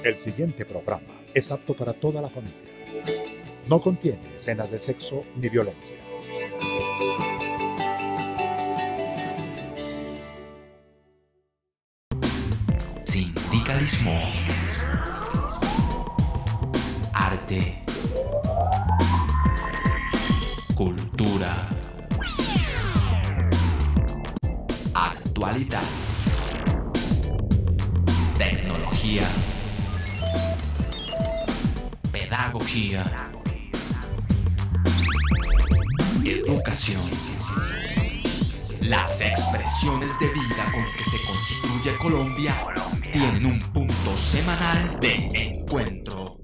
El siguiente programa es apto para toda la familia. No contiene escenas de sexo ni violencia. Sindicalismo, arte, cultura, actualidad, tecnología, pedagogía, educación. Las expresiones de vida con que se construye Colombia tienen un punto semanal de encuentro.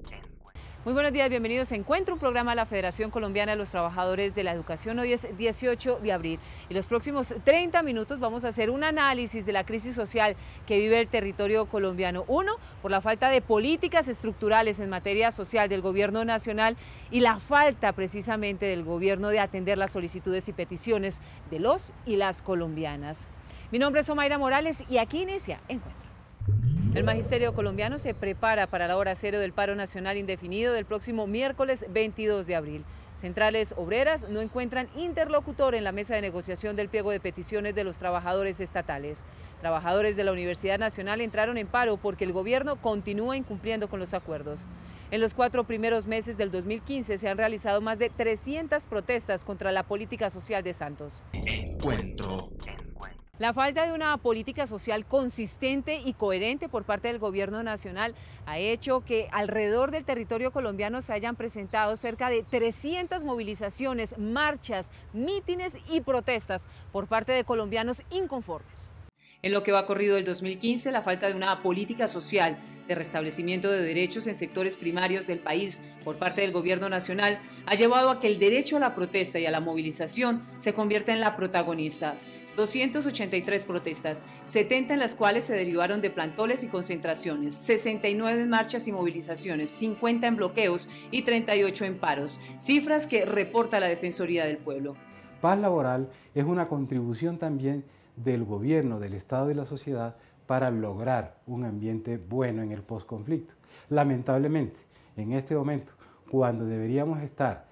Muy buenos días, bienvenidos a Encuentro, un programa de la Federación Colombiana de los Trabajadores de la Educación. Hoy es 18 de abril y los próximos 30 minutos vamos a hacer un análisis de la crisis social que vive el territorio colombiano. Uno, por la falta de políticas estructurales en materia social del gobierno nacional y la falta precisamente del gobierno de atender las solicitudes y peticiones de los y las colombianas. Mi nombre es Omaira Morales y aquí inicia Encuentro. El magisterio colombiano se prepara para la hora cero del paro nacional indefinido del próximo miércoles 22 de abril. Centrales obreras no encuentran interlocutor en la mesa de negociación del pliego de peticiones de los trabajadores estatales. Trabajadores de la Universidad Nacional entraron en paro porque el gobierno continúa incumpliendo con los acuerdos. En los 4 primeros meses del 2015 se han realizado más de 300 protestas contra la política social de Santos. Encuentro. La falta de una política social consistente y coherente por parte del gobierno nacional ha hecho que alrededor del territorio colombiano se hayan presentado cerca de 300 movilizaciones, marchas, mítines y protestas por parte de colombianos inconformes. En lo que va corrido del 2015, la falta de una política social de restablecimiento de derechos en sectores primarios del país por parte del gobierno nacional ha llevado a que el derecho a la protesta y a la movilización se convierta en la protagonista. 283 protestas, 70 en las cuales se derivaron de plantones y concentraciones, 69 en marchas y movilizaciones, 50 en bloqueos y 38 en paros, cifras que reporta la Defensoría del Pueblo. Paz laboral es una contribución también del gobierno, del Estado y la sociedad para lograr un ambiente bueno en el posconflicto. Lamentablemente, en este momento, cuando deberíamos estar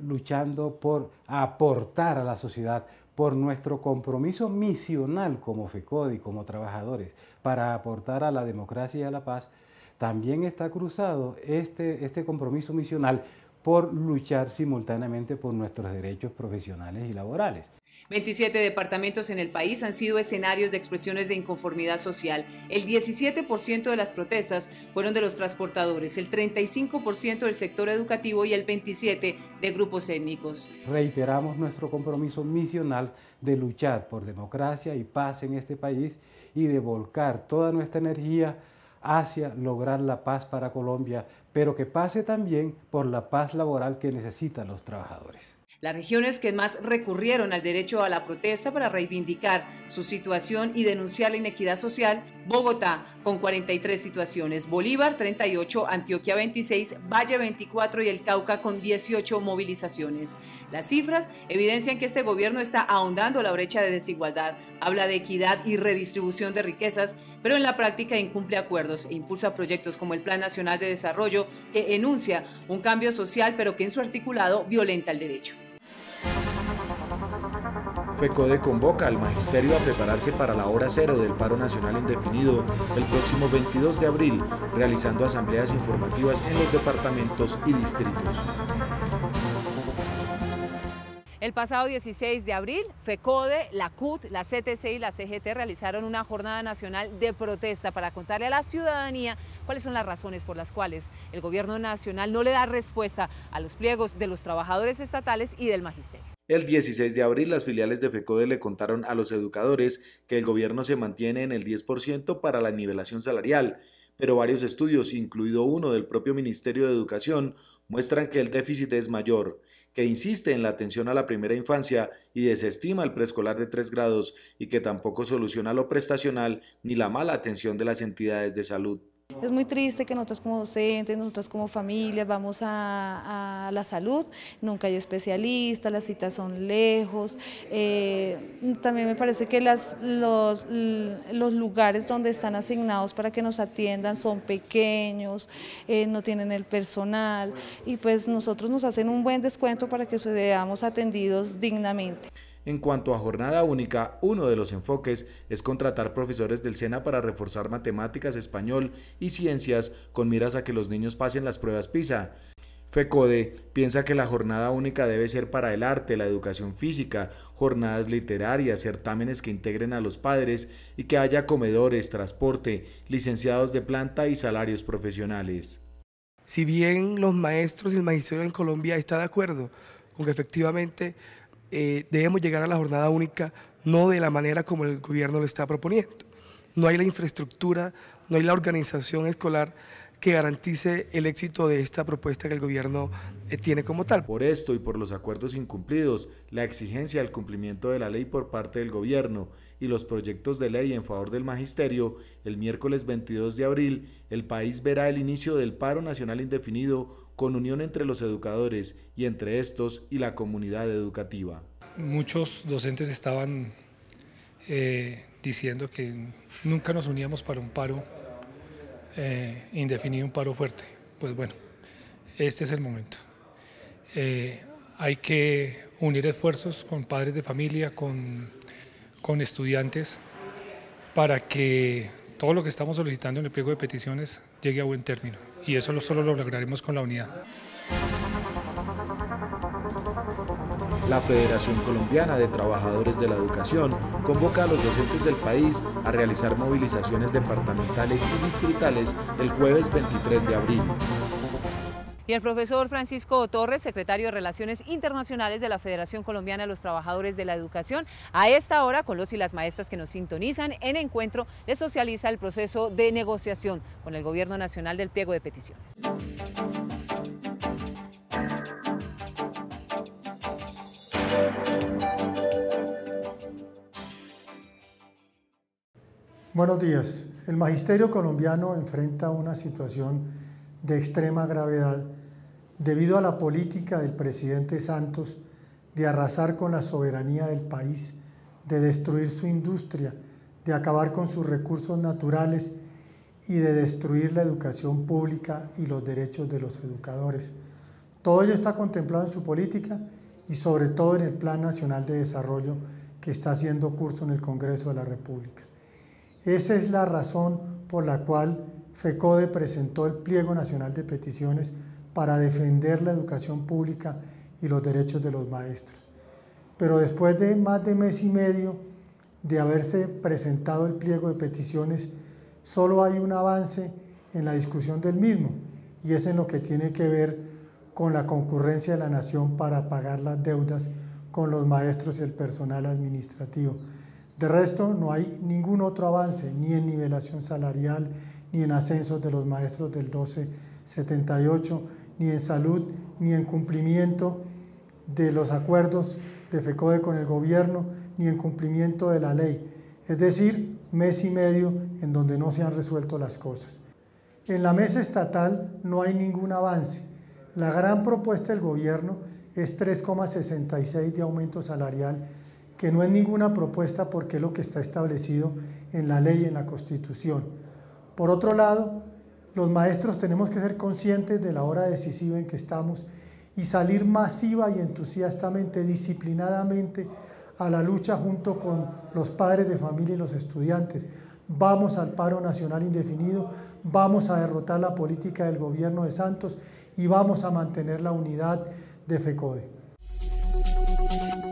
luchando por aportar a la sociedad, por nuestro compromiso misional como FECODE y como trabajadores para aportar a la democracia y a la paz, también está cruzado este compromiso misional por luchar simultáneamente por nuestros derechos profesionales y laborales. 27 departamentos en el país han sido escenarios de expresiones de inconformidad social. El 17% de las protestas fueron de los transportadores, el 35% del sector educativo y el 27% de grupos étnicos. Reiteramos nuestro compromiso misional de luchar por democracia y paz en este país y de volcar toda nuestra energía hacia lograr la paz para Colombia, pero que pase también por la paz laboral que necesitan los trabajadores. Las regiones que más recurrieron al derecho a la protesta para reivindicar su situación y denunciar la inequidad social: Bogotá con 43 situaciones, Bolívar 38, Antioquia 26, Valle 24 y el Cauca con 18 movilizaciones. Las cifras evidencian que este gobierno está ahondando la brecha de desigualdad, habla de equidad y redistribución de riquezas, pero en la práctica incumple acuerdos e impulsa proyectos como el Plan Nacional de Desarrollo, que enuncia un cambio social pero que en su articulado violenta el derecho. FECODE convoca al magisterio a prepararse para la hora cero del paro nacional indefinido el próximo 22 de abril, realizando asambleas informativas en los departamentos y distritos. El pasado 16 de abril, FECODE, la CUT, la CTC y la CGT realizaron una jornada nacional de protesta para contarle a la ciudadanía cuáles son las razones por las cuales el gobierno nacional no le da respuesta a los pliegos de los trabajadores estatales y del magisterio. El 16 de abril, las filiales de FECODE le contaron a los educadores que el gobierno se mantiene en el 10% para la nivelación salarial, pero varios estudios, incluido uno del propio Ministerio de Educación, muestran que el déficit es mayor, que insiste en la atención a la primera infancia y desestima el preescolar de 3 grados y que tampoco soluciona lo prestacional ni la mala atención de las entidades de salud. Es muy triste que nosotros como docentes, nosotros como familias vamos a la salud, nunca hay especialistas, las citas son lejos, también me parece que los lugares donde están asignados para que nos atiendan son pequeños, no tienen el personal y pues nosotros nos hacen un buen descuento para que seamos atendidos dignamente. En cuanto a jornada única, uno de los enfoques es contratar profesores del SENA para reforzar matemáticas, español y ciencias con miras a que los niños pasen las pruebas PISA. FECODE piensa que la jornada única debe ser para el arte, la educación física, jornadas literarias, certámenes que integren a los padres y que haya comedores, transporte, licenciados de planta y salarios profesionales. Si bien los maestros y el magisterio en Colombia está de acuerdo con que efectivamente debemos llegar a la jornada única, no de la manera como el gobierno lo está proponiendo. No hay la infraestructura, no hay la organización escolar que garantice el éxito de esta propuesta que el gobierno tiene como tal. Por esto y por los acuerdos incumplidos, la exigencia del cumplimiento de la ley por parte del gobierno y los proyectos de ley en favor del magisterio, el miércoles 22 de abril, el país verá el inicio del paro nacional indefinido con unión entre los educadores y entre estos y la comunidad educativa. Muchos docentes estaban diciendo que nunca nos uníamos para un paro indefinido, un paro fuerte. Pues bueno, este es el momento. Hay que unir esfuerzos con padres de familia, con estudiantes, para que todo lo que estamos solicitando en el pliego de peticiones llegue a buen término. Y eso solo lo lograremos con la unidad. La Federación Colombiana de Trabajadores de la Educación convoca a los docentes del país a realizar movilizaciones departamentales y distritales el jueves 23 de abril. Y el profesor Francisco Torres, secretario de Relaciones Internacionales de la Federación Colombiana de los Trabajadores de la Educación, a esta hora con los y las maestras que nos sintonizan en Encuentro, les socializa el proceso de negociación con el Gobierno Nacional del pliego de peticiones. Buenos días. El magisterio colombiano enfrenta una situación de extrema gravedad debido a la política del presidente Santos de arrasar con la soberanía del país, de destruir su industria, de acabar con sus recursos naturales y de destruir la educación pública y los derechos de los educadores. Todo ello está contemplado en su política y sobre todo en el Plan Nacional de Desarrollo que está haciendo curso en el Congreso de la República. Esa es la razón por la cual FECODE presentó el Pliego Nacional de Peticiones para defender la educación pública y los derechos de los maestros. Pero después de más de mes y medio de haberse presentado el pliego de peticiones, solo hay un avance en la discusión del mismo, y es en lo que tiene que ver con la concurrencia de la Nación para pagar las deudas con los maestros y el personal administrativo. De resto, no hay ningún otro avance, ni en nivelación salarial, ni en ascensos de los maestros del 1278, ni en salud, ni en cumplimiento de los acuerdos de FECODE con el gobierno, ni en cumplimiento de la ley. Es decir, mes y medio en donde no se han resuelto las cosas. En la mesa estatal no hay ningún avance. La gran propuesta del gobierno es 3,66 de aumento salarial, que no es ninguna propuesta porque es lo que está establecido en la ley y en la Constitución. Por otro lado, los maestros tenemos que ser conscientes de la hora decisiva en que estamos y salir masiva y entusiastamente, disciplinadamente a la lucha junto con los padres de familia y los estudiantes. Vamos al paro nacional indefinido, vamos a derrotar la política del gobierno de Santos y vamos a mantener la unidad de FECODE.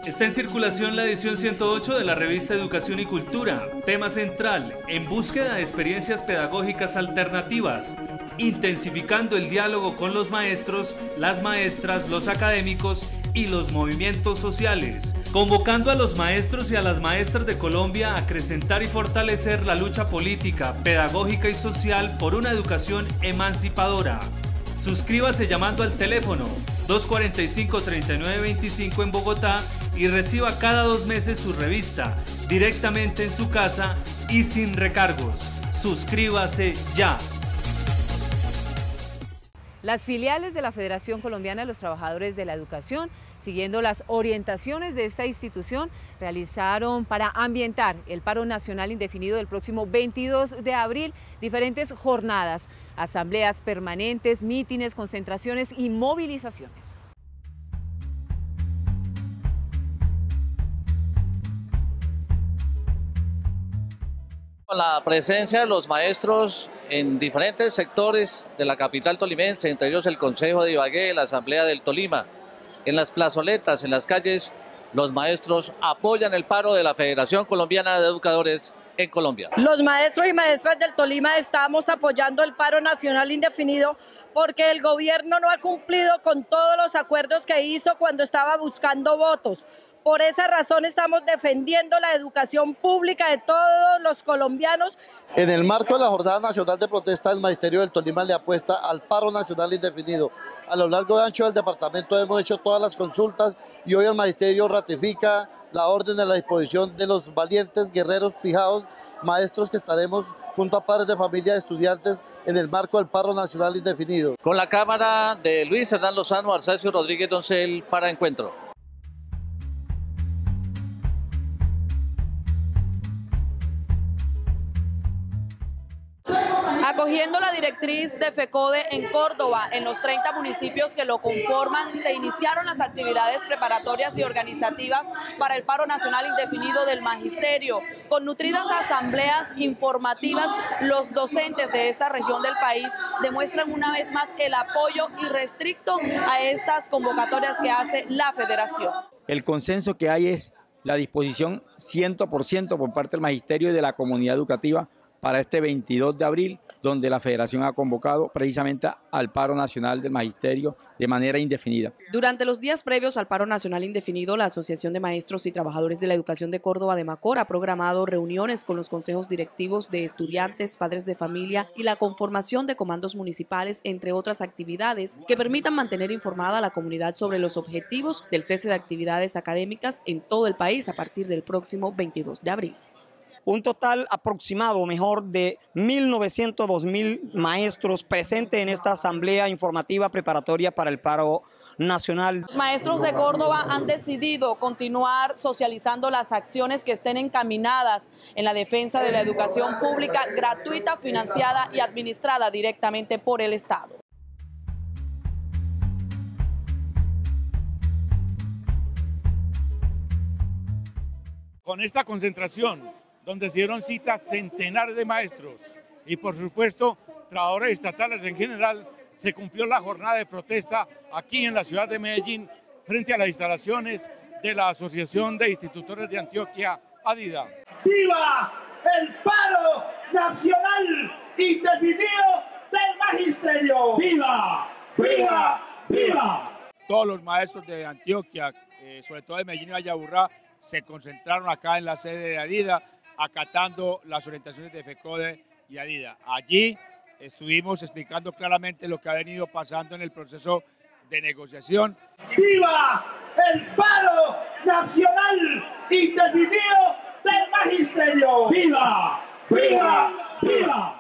Está en circulación la edición 108 de la revista Educación y Cultura. Tema central: en búsqueda de experiencias pedagógicas alternativas, intensificando el diálogo con los maestros, las maestras, los académicos y los movimientos sociales, convocando a los maestros y a las maestras de Colombia a acrecentar y fortalecer la lucha política, pedagógica y social por una educación emancipadora. Suscríbase llamando al teléfono 245-3925 en Bogotá y reciba cada 2 meses su revista directamente en su casa y sin recargos. Suscríbase ya. Las filiales de la Federación Colombiana de los Trabajadores de la Educación, siguiendo las orientaciones de esta institución, realizaron para ambientar el paro nacional indefinido del próximo 22 de abril diferentes jornadas, asambleas permanentes, mítines, concentraciones y movilizaciones. La presencia de los maestros en diferentes sectores de la capital tolimense, entre ellos el Consejo de Ibagué, la Asamblea del Tolima, en las plazoletas, en las calles, los maestros apoyan el paro de la Federación Colombiana de Educadores en Colombia. Los maestros y maestras del Tolima estamos apoyando el paro nacional indefinido porque el gobierno no ha cumplido con todos los acuerdos que hizo cuando estaba buscando votos. Por esa razón estamos defendiendo la educación pública de todos los colombianos. En el marco de la Jornada Nacional de Protesta, el Magisterio del Tolima le apuesta al paro nacional indefinido. A lo largo y ancho del departamento hemos hecho todas las consultas y hoy el Magisterio ratifica la orden de la disposición de los valientes guerreros pijados, maestros que estaremos junto a padres de familia y estudiantes en el marco del paro nacional indefinido. Con la cámara de Luis Hernán Lozano, Arsacio Rodríguez Doncel para Encuentro. Acogiendo la directriz de FECODE en Córdoba, en los 30 municipios que lo conforman, se iniciaron las actividades preparatorias y organizativas para el paro nacional indefinido del magisterio. Con nutridas asambleas informativas, los docentes de esta región del país demuestran una vez más el apoyo irrestricto a estas convocatorias que hace la Federación. El consenso que hay es la disposición 100% por parte del magisterio y de la comunidad educativa para este 22 de abril, donde la Federación ha convocado precisamente al paro nacional del magisterio de manera indefinida. Durante los días previos al paro nacional indefinido, la Asociación de Maestros y Trabajadores de la Educación de Córdoba de Macor ha programado reuniones con los consejos directivos de estudiantes, padres de familia y la conformación de comandos municipales, entre otras actividades que permitan mantener informada a la comunidad sobre los objetivos del cese de actividades académicas en todo el país a partir del próximo 22 de abril. Un total aproximado, mejor, de 1.900, 2.000 maestros presentes en esta asamblea informativa preparatoria para el paro nacional. Los maestros de Córdoba han decidido continuar socializando las acciones que estén encaminadas en la defensa de la educación pública gratuita, financiada y administrada directamente por el Estado. Con esta concentración, donde se dieron cita centenares de maestros y por supuesto trabajadores estatales en general, se cumplió la jornada de protesta aquí en la ciudad de Medellín frente a las instalaciones de la Asociación de Institutores de Antioquia, ADIDA. ¡Viva el paro nacional indefinido del magisterio! ¡Viva! ¡Viva! ¡Viva! Todos los maestros de Antioquia, sobre todo de Medellín y Vallaburrá, se concentraron acá en la sede de ADIDA, acatando las orientaciones de FECODE y ADIDA. Allí estuvimos explicando claramente lo que ha venido pasando en el proceso de negociación. ¡Viva el paro nacional indefinido del magisterio! ¡Viva! ¡Viva! ¡Viva!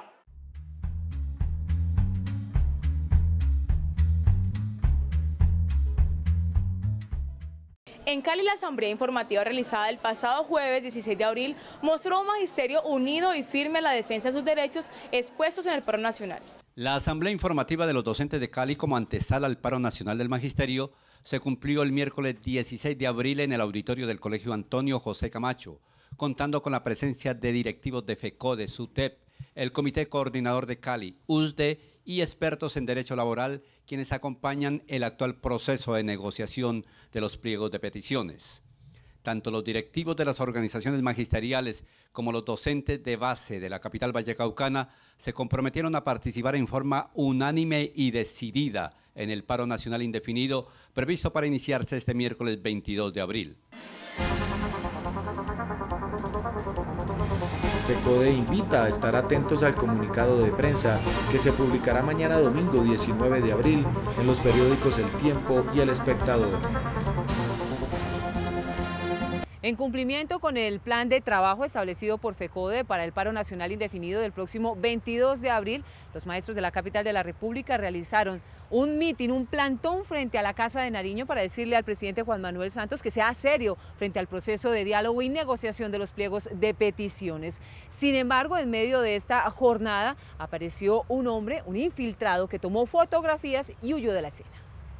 En Cali, la asamblea informativa realizada el pasado jueves 16 de abril mostró un magisterio unido y firme a la defensa de sus derechos expuestos en el paro nacional. La asamblea informativa de los docentes de Cali como antesala al paro nacional del magisterio se cumplió el miércoles 16 de abril en el auditorio del Colegio Antonio José Camacho, contando con la presencia de directivos de FECODE, SUTEP, el Comité Coordinador de Cali, USDE y expertos en derecho laboral, quienes acompañan el actual proceso de negociación de los pliegos de peticiones. Tanto los directivos de las organizaciones magisteriales como los docentes de base de la capital vallecaucana se comprometieron a participar en forma unánime y decidida en el paro nacional indefinido previsto para iniciarse este miércoles 22 de abril. FECODE invita a estar atentos al comunicado de prensa que se publicará mañana domingo 19 de abril en los periódicos El Tiempo y El Espectador. En cumplimiento con el plan de trabajo establecido por FECODE para el paro nacional indefinido del próximo 22 de abril, los maestros de la capital de la República realizaron un mitin, un plantón frente a la Casa de Nariño para decirle al presidente Juan Manuel Santos que sea serio frente al proceso de diálogo y negociación de los pliegos de peticiones. Sin embargo, en medio de esta jornada apareció un hombre, un infiltrado, que tomó fotografías y huyó de la escena.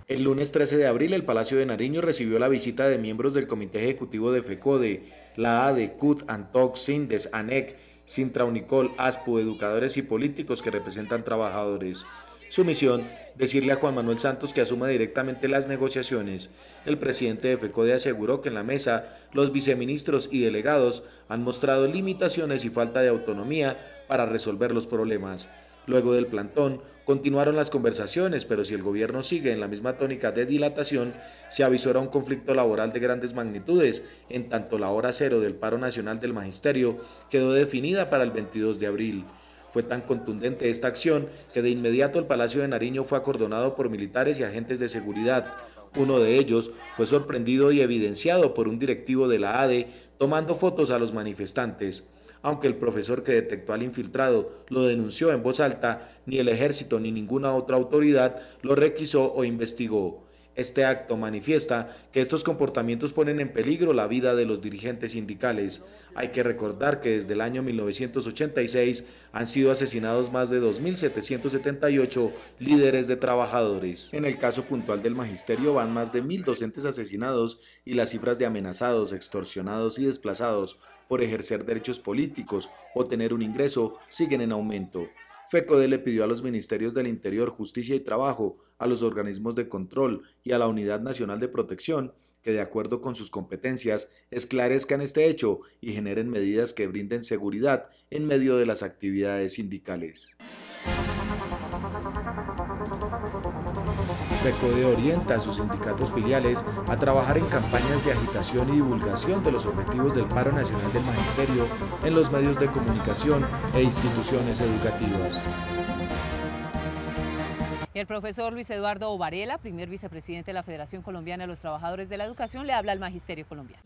El lunes 13 de abril, el Palacio de Nariño recibió la visita de miembros del Comité Ejecutivo de FECODE, la ADE, CUT, ANTOC, SINDES, ANEC, Sintra Unicol, ASPU, educadores y políticos que representan trabajadores. Su misión, decirle a Juan Manuel Santos que asuma directamente las negociaciones. El presidente de FECODE aseguró que en la mesa los viceministros y delegados han mostrado limitaciones y falta de autonomía para resolver los problemas. Luego del plantón, continuaron las conversaciones, pero si el gobierno sigue en la misma tónica de dilatación, se avisora un conflicto laboral de grandes magnitudes, en tanto la hora cero del paro nacional del magisterio quedó definida para el 22 de abril. Fue tan contundente esta acción que de inmediato el Palacio de Nariño fue acordonado por militares y agentes de seguridad. Uno de ellos fue sorprendido y evidenciado por un directivo de la ADE tomando fotos a los manifestantes. Aunque el profesor que detectó al infiltrado lo denunció en voz alta, ni el ejército ni ninguna otra autoridad lo requisó o investigó. Este acto manifiesta que estos comportamientos ponen en peligro la vida de los dirigentes sindicales. Hay que recordar que desde el año 1986 han sido asesinados más de 2.778 líderes de trabajadores. En el caso puntual del magisterio van más de 1.000 docentes asesinados y las cifras de amenazados, extorsionados y desplazados por ejercer derechos políticos o tener un ingreso siguen en aumento. FECODE le pidió a los ministerios del Interior, Justicia y Trabajo, a los organismos de control y a la Unidad Nacional de Protección que, de acuerdo con sus competencias, esclarezcan este hecho y generen medidas que brinden seguridad en medio de las actividades sindicales. FECODE orienta a sus sindicatos filiales a trabajar en campañas de agitación y divulgación de los objetivos del paro nacional del magisterio en los medios de comunicación e instituciones educativas. El profesor Luis Eduardo Varela, primer vicepresidente de la Federación Colombiana de los Trabajadores de la Educación, le habla al magisterio colombiano.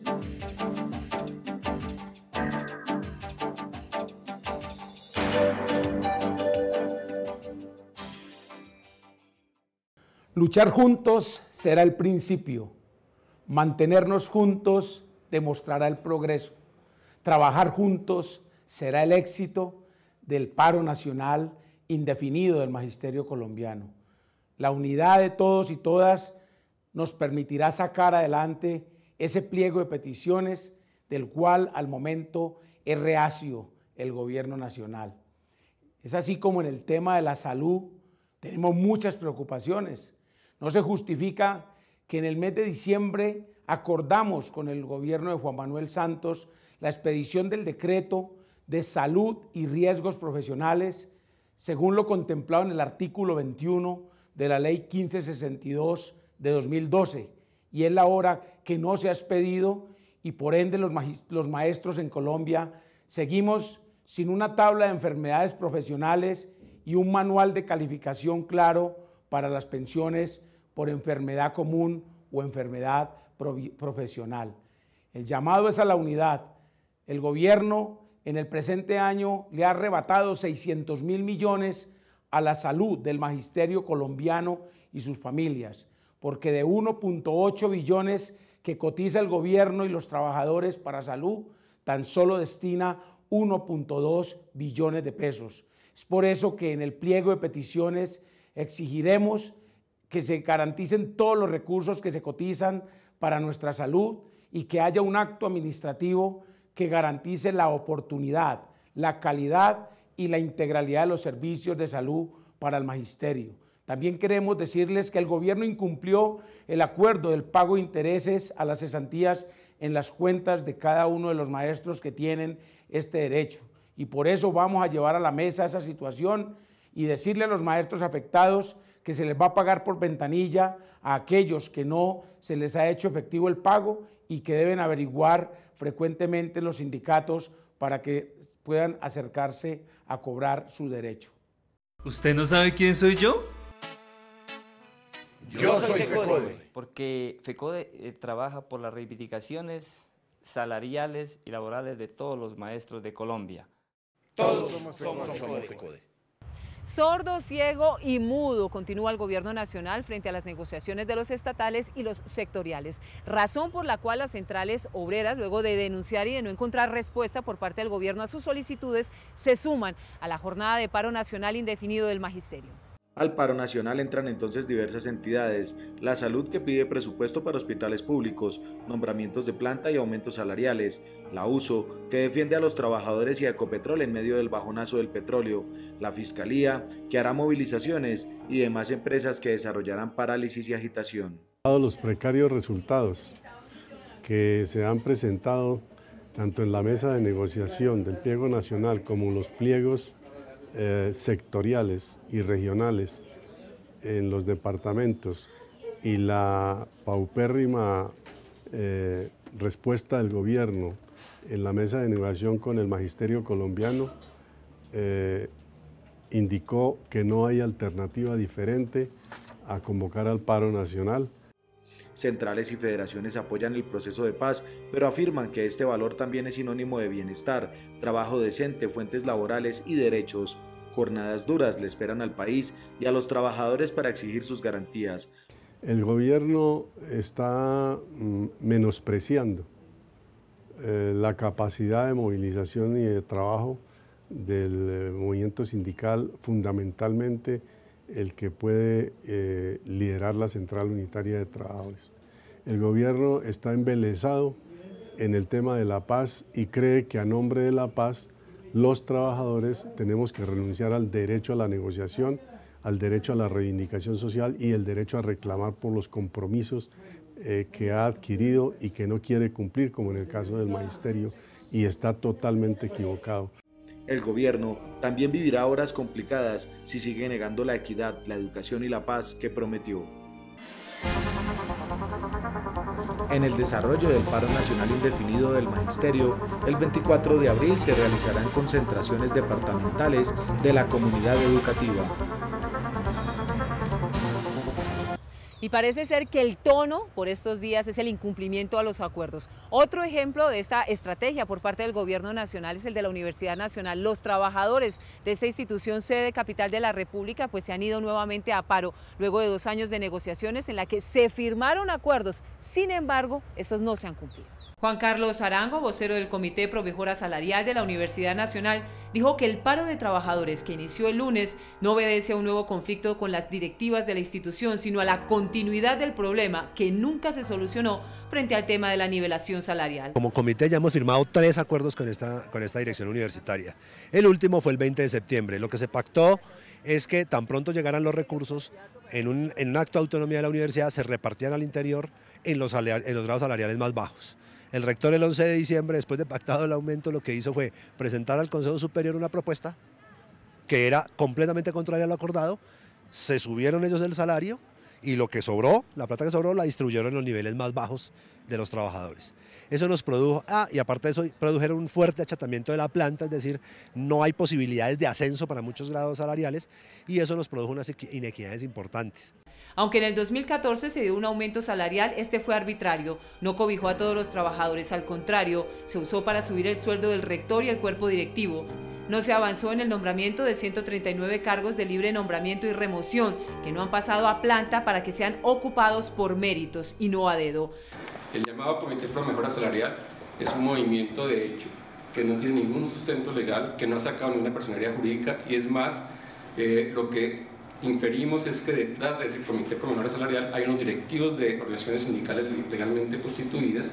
Luchar juntos será el principio, mantenernos juntos demostrará el progreso, trabajar juntos será el éxito del paro nacional indefinido del magisterio colombiano. La unidad de todos y todas nos permitirá sacar adelante ese pliego de peticiones del cual al momento es reacio el gobierno nacional. Es así como en el tema de la salud tenemos muchas preocupaciones. No se justifica que en el mes de diciembre acordamos con el gobierno de Juan Manuel Santos la expedición del decreto de salud y riesgos profesionales, según lo contemplado en el artículo 21 de la Ley 1562 de 2012, y es la hora que no se ha expedido y por ende los maestros en Colombia seguimos sin una tabla de enfermedades profesionales y un manual de calificación claro para las pensiones por enfermedad común o enfermedad profesional. El llamado es a la unidad. El gobierno en el presente año le ha arrebatado 600.000 millones a la salud del magisterio colombiano y sus familias, porque de 1.8 billones que cotiza el gobierno y los trabajadores para salud, tan solo destina 1.2 billones de pesos. Es por eso que en el pliego de peticiones exigiremos que se garanticen todos los recursos que se cotizan para nuestra salud y que haya un acto administrativo que garantice la oportunidad, la calidad y la integralidad de los servicios de salud para el magisterio. También queremos decirles que el gobierno incumplió el acuerdo del pago de intereses a las cesantías en las cuentas de cada uno de los maestros que tienen este derecho. Y por eso vamos a llevar a la mesa esa situación y decirle a los maestros afectados que se les va a pagar por ventanilla a aquellos que no se les ha hecho efectivo el pago y que deben averiguar frecuentemente los sindicatos para que puedan acercarse a cobrar su derecho. ¿Usted no sabe quién soy yo? Yo soy FECODE. Porque FECODE trabaja por las reivindicaciones salariales y laborales de todos los maestros de Colombia. Todos somos FECODE. Sordo, ciego y mudo continúa el gobierno nacional frente a las negociaciones de los estatales y los sectoriales, razón por la cual las centrales obreras, luego de denunciar y de no encontrar respuesta por parte del gobierno a sus solicitudes, se suman a la jornada de paro nacional indefinido del magisterio. Al paro nacional entran entonces diversas entidades: la salud, que pide presupuesto para hospitales públicos, nombramientos de planta y aumentos salariales; la USO, que defiende a los trabajadores y a Ecopetrol en medio del bajonazo del petróleo; la Fiscalía, que hará movilizaciones; y demás empresas que desarrollarán parálisis y agitación. Los precarios resultados que se han presentado tanto en la mesa de negociación del pliego nacional como en los pliegos sectoriales y regionales en los departamentos, y la paupérrima respuesta del gobierno en la mesa de negociación con el magisterio colombiano, indicó que no hay alternativa diferente a convocar al paro nacional. Centrales y federaciones apoyan el proceso de paz, pero afirman que este valor también es sinónimo de bienestar, trabajo decente, fuentes laborales y derechos. Jornadas duras le esperan al país y a los trabajadores para exigir sus garantías. El gobierno está menospreciando la capacidad de movilización y de trabajo del movimiento sindical, fundamentalmente el que puede liderar la Central Unitaria de Trabajadores. El gobierno está embelesado en el tema de la paz y cree que a nombre de la paz los trabajadores tenemos que renunciar al derecho a la negociación, al derecho a la reivindicación social y el derecho a reclamar por los compromisos que ha adquirido y que no quiere cumplir, como en el caso del magisterio, y está totalmente equivocado. El gobierno también vivirá horas complicadas si sigue negando la equidad, la educación y la paz que prometió. En el desarrollo del paro nacional indefinido del magisterio, el 24 de abril se realizarán concentraciones departamentales de la comunidad educativa. Y parece ser que el tono por estos días es el incumplimiento a los acuerdos. Otro ejemplo de esta estrategia por parte del gobierno nacional es el de la Universidad Nacional. Los trabajadores de esta institución sede capital de la República pues se han ido nuevamente a paro luego de 2 años de negociaciones en la que se firmaron acuerdos. Sin embargo, estos no se han cumplido. Juan Carlos Arango, vocero del Comité Pro Mejora Salarial de la Universidad Nacional, dijo que el paro de trabajadores que inició el lunes no obedece a un nuevo conflicto con las directivas de la institución, sino a la continuidad del problema que nunca se solucionó frente al tema de la nivelación salarial. Como comité ya hemos firmado 3 acuerdos con esta dirección universitaria. El último fue el 20 de septiembre. Lo que se pactó es que tan pronto llegaran los recursos, en un acto de autonomía de la universidad se repartían al interior en los grados salariales más bajos. El rector el 11 de diciembre, después de pactado el aumento, lo que hizo fue presentar al Consejo Superior una propuesta que era completamente contraria a lo acordado. Se subieron ellos el salario y lo que sobró, la plata que sobró, la distribuyeron en los niveles más bajos de los trabajadores. Eso nos produjo, y aparte de eso, produjeron un fuerte achatamiento de la planta, es decir, no hay posibilidades de ascenso para muchos grados salariales y eso nos produjo unas inequidades importantes. Aunque en el 2014 se dio un aumento salarial, este fue arbitrario, no cobijó a todos los trabajadores, al contrario, se usó para subir el sueldo del rector y el cuerpo directivo. No se avanzó en el nombramiento de 139 cargos de libre nombramiento y remoción, que no han pasado a planta para que sean ocupados por méritos y no a dedo. El llamado Comité Pro Mejora Salarial es un movimiento de hecho, que no tiene ningún sustento legal, que no ha sacado ninguna personalidad jurídica y es más, lo que inferimos es que detrás de ese Comité Pro Mejora Salarial hay unos directivos de organizaciones sindicales legalmente constituidas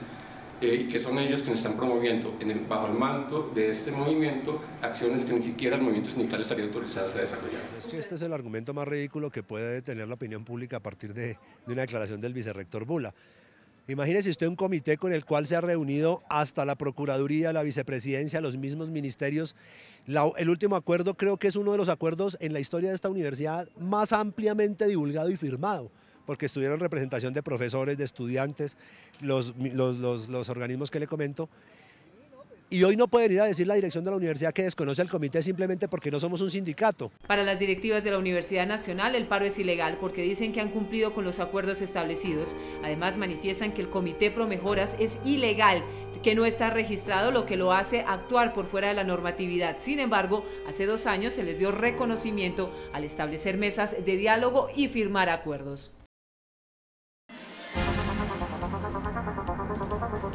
y que son ellos quienes están promoviendo bajo el manto de este movimiento acciones que ni siquiera el movimiento sindical estaría autorizado a desarrollar. Es que este es el argumento más ridículo que puede tener la opinión pública a partir de una declaración del vicerrector Bula. Imagínese usted un comité con el cual se ha reunido hasta la Procuraduría, la Vicepresidencia, los mismos ministerios. El último acuerdo creo que es uno de los acuerdos en la historia de esta universidad más ampliamente divulgado y firmado, porque estuvieron representación de profesores, de estudiantes, los organismos que le comento. y hoy no pueden ir a decir la dirección de la universidad que desconoce al comité simplemente porque no somos un sindicato. Para las directivas de la Universidad Nacional, el paro es ilegal porque dicen que han cumplido con los acuerdos establecidos. Además, manifiestan que el Comité Promejoras es ilegal, que no está registrado, lo que lo hace actuar por fuera de la normatividad. Sin embargo, hace 2 años se les dio reconocimiento al establecer mesas de diálogo y firmar acuerdos.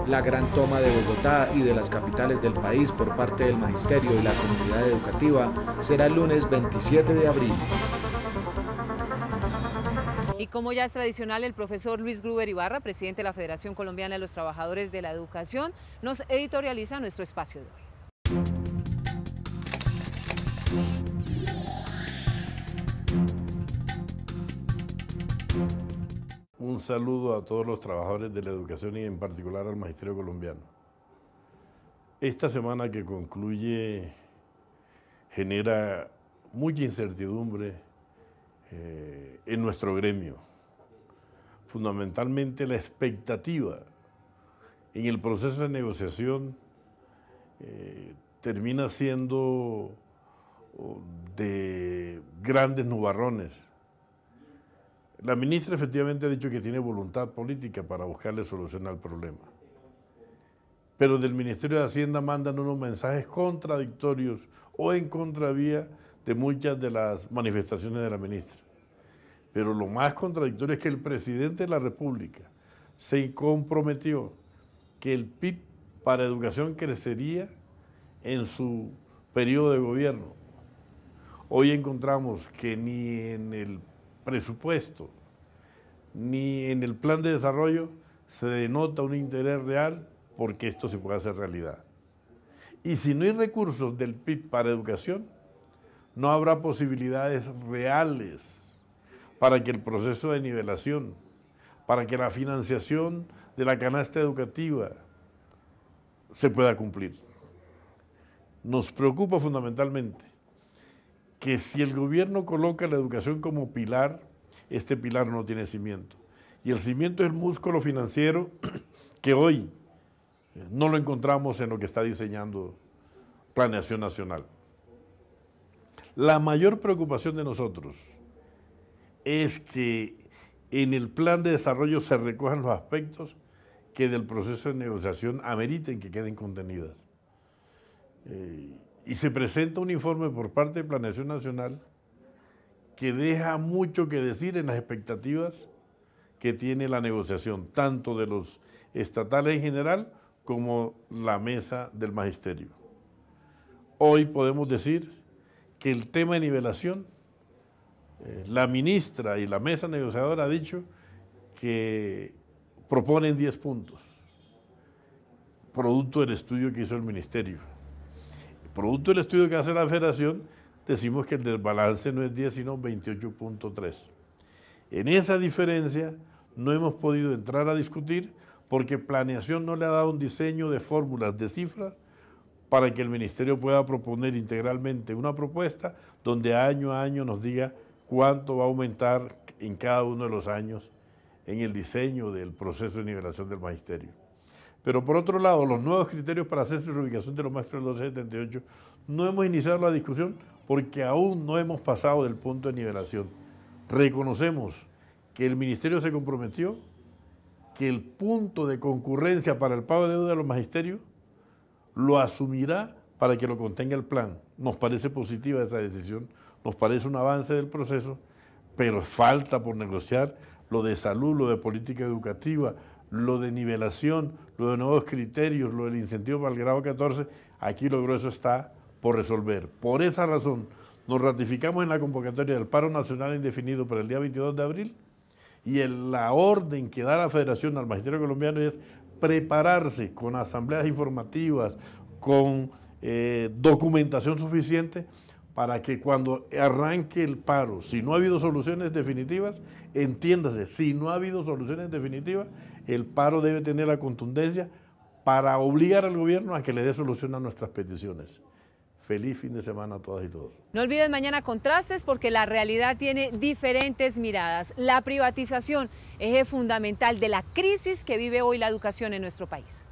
La gran toma de Bogotá y de las capitales del país por parte del magisterio y la comunidad educativa será el lunes 27 de abril. Y como ya es tradicional, el profesor Luis Gruber Ibarra, presidente de la Federación Colombiana de los Trabajadores de la Educación, nos editorializa nuestro espacio de hoy. Un saludo a todos los trabajadores de la educación y en particular al magisterio colombiano. Esta semana que concluye genera mucha incertidumbre en nuestro gremio. Fundamentalmente la expectativa en el proceso de negociación termina siendo de grandes nubarrones. La ministra efectivamente ha dicho que tiene voluntad política para buscarle solución al problema. Pero del Ministerio de Hacienda mandan unos mensajes contradictorios o en contravía de muchas de las manifestaciones de la ministra. Pero lo más contradictorio es que el presidente de la República se comprometió que el PIB para educación crecería en su periodo de gobierno. Hoy encontramos que ni en el presupuesto ni en el plan de desarrollo se denota un interés real porque esto se pueda hacer realidad. Y si no hay recursos del PIB para educación, no habrá posibilidades reales para que el proceso de nivelación, para que la financiación de la canasta educativa se pueda cumplir. Nos preocupa fundamentalmente que si el gobierno coloca la educación como pilar, este pilar no tiene cimiento. Y el cimiento es el músculo financiero que hoy no lo encontramos en lo que está diseñando Planeación Nacional. La mayor preocupación de nosotros es que en el plan de desarrollo se recojan los aspectos que del proceso de negociación ameriten que queden contenidas. Y se presenta un informe por parte de Planeación Nacional que deja mucho que decir en las expectativas que tiene la negociación, tanto de los estatales en general como la mesa del magisterio. Hoy podemos decir que el tema de nivelación, la ministra y la mesa negociadora ha dicho que proponen 10 puntos, producto del estudio que hizo el ministerio. Producto del estudio que hace la Federación, decimos que el desbalance no es 10, sino 28.3. En esa diferencia no hemos podido entrar a discutir porque Planeación no le ha dado un diseño de fórmulas, de cifras, para que el Ministerio pueda proponer integralmente una propuesta donde año a año nos diga cuánto va a aumentar en cada uno de los años en el diseño del proceso de nivelación del magisterio. Pero por otro lado, los nuevos criterios para censo y reubicación de los maestros del 1278, no hemos iniciado la discusión porque aún no hemos pasado del punto de nivelación. Reconocemos que el Ministerio se comprometió que el punto de concurrencia para el pago de deuda de los magisterios lo asumirá para que lo contenga el plan. Nos parece positiva esa decisión, nos parece un avance del proceso, pero falta por negociar lo de salud, lo de política educativa, lo de nivelación, lo de nuevos criterios, lo del incentivo para el grado 14, aquí lo grueso está por resolver. Por esa razón, nos ratificamos en la convocatoria del paro nacional indefinido para el día 22 de abril y la orden que da la Federación al Magisterio Colombiano es prepararse con asambleas informativas, con documentación suficiente para que cuando arranque el paro, si no ha habido soluciones definitivas, entiéndase, si no ha habido soluciones definitivas, el paro debe tener la contundencia para obligar al gobierno a que le dé solución a nuestras peticiones. Feliz fin de semana a todas y todos. No olviden mañana Contrastes porque la realidad tiene diferentes miradas. La privatización, eje fundamental de la crisis que vive hoy la educación en nuestro país.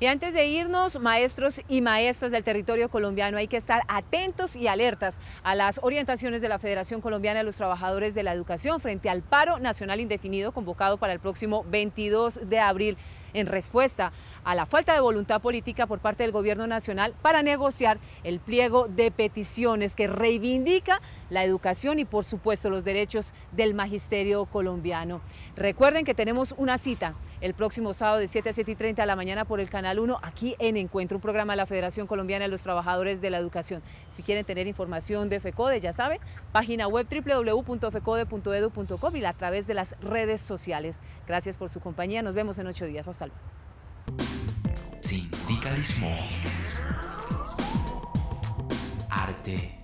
Y antes de irnos, maestros y maestras del territorio colombiano, hay que estar atentos y alertas a las orientaciones de la Federación Colombiana de los Trabajadores de la Educación frente al paro nacional indefinido convocado para el próximo 22 de abril, en respuesta a la falta de voluntad política por parte del gobierno nacional para negociar el pliego de peticiones que reivindica la educación y, por supuesto, los derechos del magisterio colombiano. Recuerden que tenemos una cita el próximo sábado de 7 a 7:30 de la mañana por el Canal 1, aquí en Encuentro, un programa de la Federación Colombiana de los Trabajadores de la Educación. Si quieren tener información de FECODE, ya saben, página web www.fecode.edu.com y a través de las redes sociales. Gracias por su compañía, nos vemos en 8 días. Hasta luego. Sindicalismo, arte,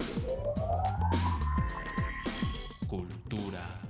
cultura.